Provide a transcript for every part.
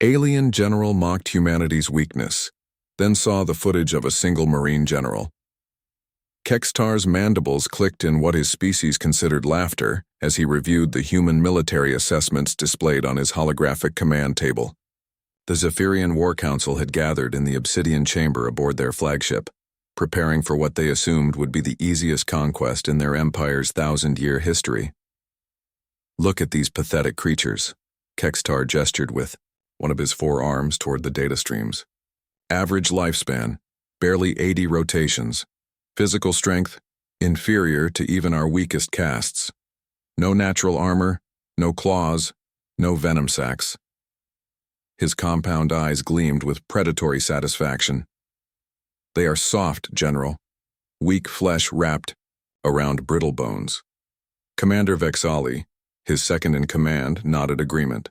Alien general mocked humanity's weakness, then saw the footage of a single Marine general. Kextar's mandibles clicked in what his species considered laughter as he reviewed the human military assessments displayed on his holographic command table. The Zephyrian War Council had gathered in the obsidian chamber aboard their flagship, preparing for what they assumed would be the easiest conquest in their empire's 1,000-year history. "Look at these pathetic creatures," Kextar gestured with one of his 4 arms toward the data streams. "Average lifespan, barely 80 rotations. Physical strength, inferior to even our weakest castes. No natural armor, no claws, no venom sacs." His compound eyes gleamed with predatory satisfaction. "They are soft, General. Weak flesh wrapped around brittle bones." Commander Vexali, his second-in-command, nodded agreement.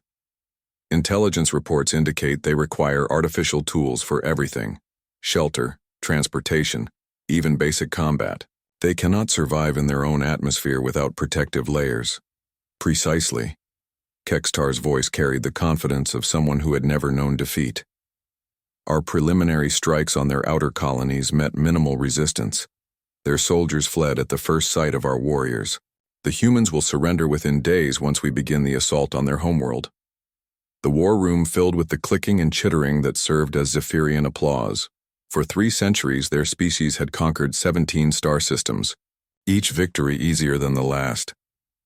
"Intelligence reports indicate they require artificial tools for everything: shelter, transportation, even basic combat. They cannot survive in their own atmosphere without protective layers." "Precisely." Kextar's voice carried the confidence of someone who had never known defeat. "Our preliminary strikes on their outer colonies met minimal resistance. Their soldiers fled at the first sight of our warriors. The humans will surrender within days once we begin the assault on their homeworld." The war room filled with the clicking and chittering that served as Zephyrian applause. For 3 centuries, their species had conquered 17 star systems, each victory easier than the last.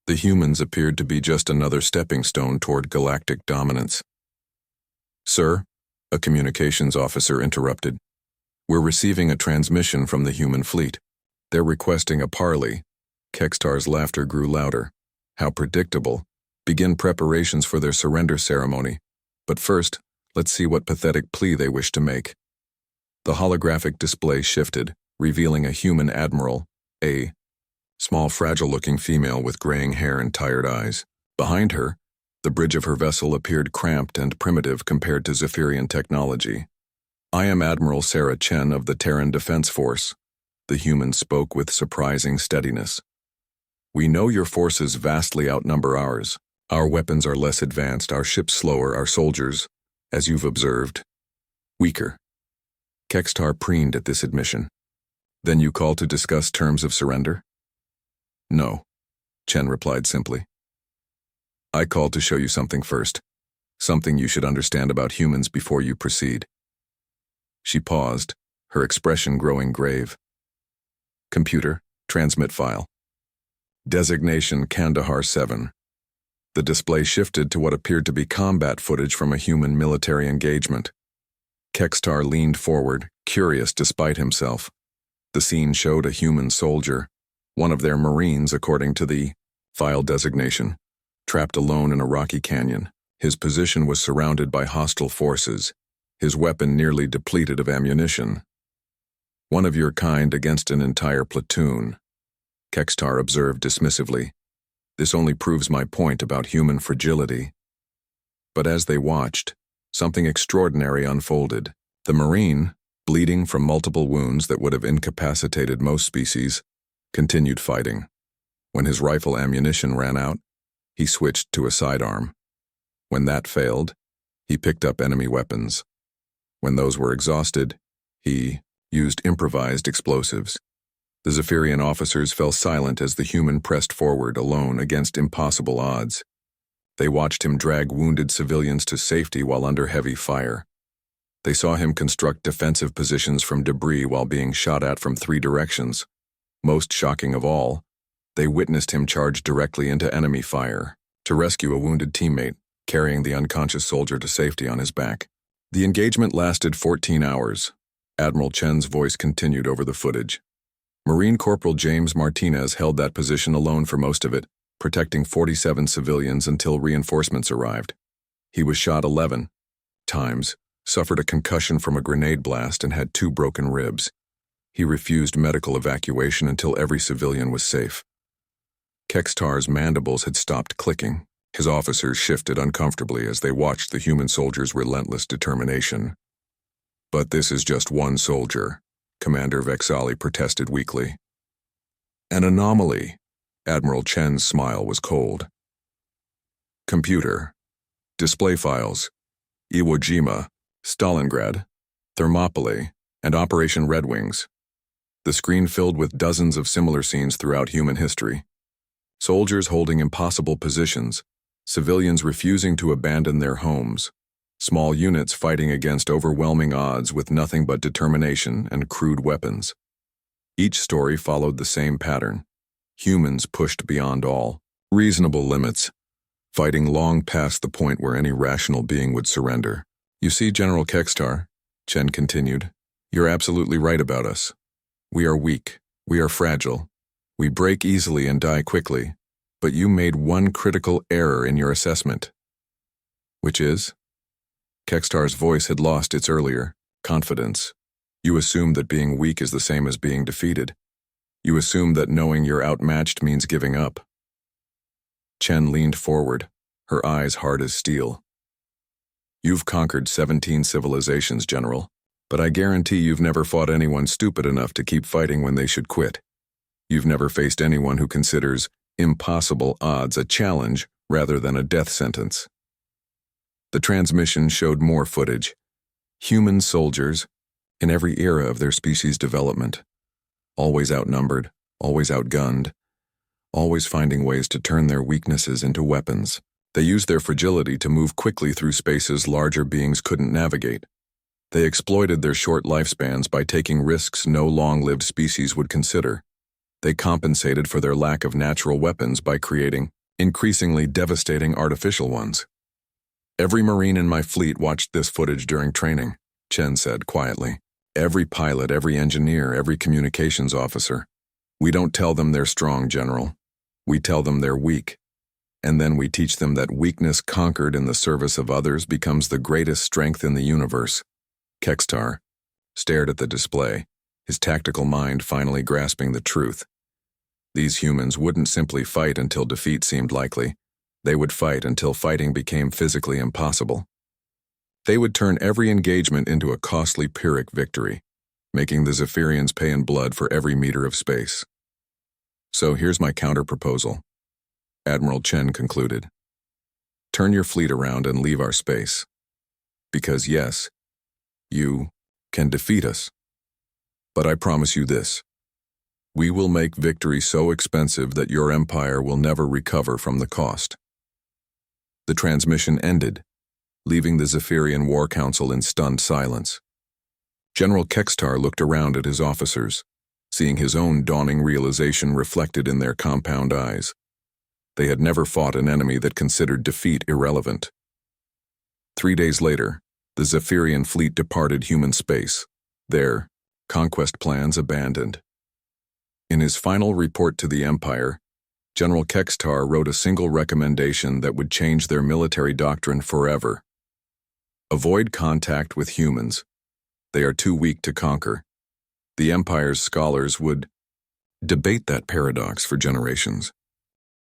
The humans appeared to be just another stepping stone toward galactic dominance. "Sir," a communications officer interrupted, "we're receiving a transmission from the human fleet. They're requesting a parley." Kextar's laughter grew louder. "How predictable. Begin preparations for their surrender ceremony. But first, let's see what pathetic plea they wish to make." The holographic display shifted, revealing a human admiral, a small, fragile-looking female with graying hair and tired eyes. Behind her, the bridge of her vessel appeared cramped and primitive compared to Zephyrian technology. "I am Admiral Sarah Chen of the Terran Defense Force," the human spoke with surprising steadiness. "We know your forces vastly outnumber ours. Our weapons are less advanced, our ships slower, our soldiers, as you've observed, weaker." Kextar preened at this admission. "Then you call to discuss terms of surrender?" "No," Chen replied simply. "I called to show you something first, something you should understand about humans before you proceed." She paused, her expression growing grave. "Computer, transmit file. Designation Kandahar 7. The display shifted to what appeared to be combat footage from a human military engagement. Kextar leaned forward, curious despite himself. The scene showed a human soldier, one of their Marines according to the file designation, trapped alone in a rocky canyon. His position was surrounded by hostile forces, his weapon nearly depleted of ammunition. "One of your kind against an entire platoon," Kextar observed dismissively. "This only proves my point about human fragility." But as they watched, something extraordinary unfolded. The Marine, bleeding from multiple wounds that would have incapacitated most species, continued fighting. When his rifle ammunition ran out, he switched to a sidearm. When that failed, he picked up enemy weapons. When those were exhausted, he used improvised explosives. The Zephyrian officers fell silent as the human pressed forward alone against impossible odds. They watched him drag wounded civilians to safety while under heavy fire. They saw him construct defensive positions from debris while being shot at from 3 directions. Most shocking of all, they witnessed him charge directly into enemy fire to rescue a wounded teammate, carrying the unconscious soldier to safety on his back. The engagement lasted 14 hours. Admiral Chen's voice continued over the footage. Marine Corporal James Martinez held that position alone for most of it, protecting 47 civilians until reinforcements arrived. He was shot 11 times, suffered a concussion from a grenade blast, and had 2 broken ribs. He refused medical evacuation until every civilian was safe. Kextar's mandibles had stopped clicking. His officers shifted uncomfortably as they watched the human soldier's relentless determination. "But this is just one soldier," Commander Vexali protested weakly. "An anomaly." Admiral Chen's smile was cold. "Computer. Display files. Iwo Jima, Stalingrad, Thermopylae, and Operation Red Wings. The screen filled with dozens of similar scenes throughout human history. Soldiers holding impossible positions, civilians refusing to abandon their homes, small units fighting against overwhelming odds with nothing but determination and crude weapons. Each story followed the same pattern. Humans pushed beyond all reasonable limits, fighting long past the point where any rational being would surrender. You see, General Kekstar, Chen continued, you're absolutely right about us. We are weak, we are fragile, we break easily and die quickly, but you made one critical error in your assessment. Which is? Kekstar's voice had lost its earlier confidence. You assumed that being weak is the same as being defeated. You assumed that knowing you're outmatched means giving up. Chen leaned forward, her eyes hard as steel. You've conquered 17 civilizations, General, but I guarantee you've never fought anyone stupid enough to keep fighting when they should quit. You've never faced anyone who considers impossible odds a challenge rather than a death sentence. The transmission showed more footage. Human soldiers, in every era of their species' development, always outnumbered, always outgunned, always finding ways to turn their weaknesses into weapons. They used their fragility to move quickly through spaces larger beings couldn't navigate. They exploited their short lifespans by taking risks no long-lived species would consider. They compensated for their lack of natural weapons by creating increasingly devastating artificial ones. Every Marine in my fleet watched this footage during training, Chen said quietly. Every pilot, every engineer, every communications officer. We don't tell them they're strong, General. We tell them they're weak. And then we teach them that weakness conquered in the service of others becomes the greatest strength in the universe. Kekstar stared at the display, his tactical mind finally grasping the truth. These humans wouldn't simply fight until defeat seemed likely. They would fight until fighting became physically impossible. They would turn every engagement into a costly Pyrrhic victory, making the Zephyrians pay in blood for every meter of space. So here's my counter-proposal, Admiral Chen concluded. Turn your fleet around and leave our space. Because yes, you can defeat us. But I promise you this. We will make victory so expensive that your empire will never recover from the cost. The transmission ended, leaving the Zephyrian War Council in stunned silence. General Kekstar looked around at his officers, seeing his own dawning realization reflected in their compound eyes. They had never fought an enemy that considered defeat irrelevant. 3 days later, the Zephyrian fleet departed human space, their conquest plans abandoned. In his final report to the Empire, General Kekstar wrote a single recommendation that would change their military doctrine forever. Avoid contact with humans. They are too weak to conquer. The Empire's scholars would debate that paradox for generations.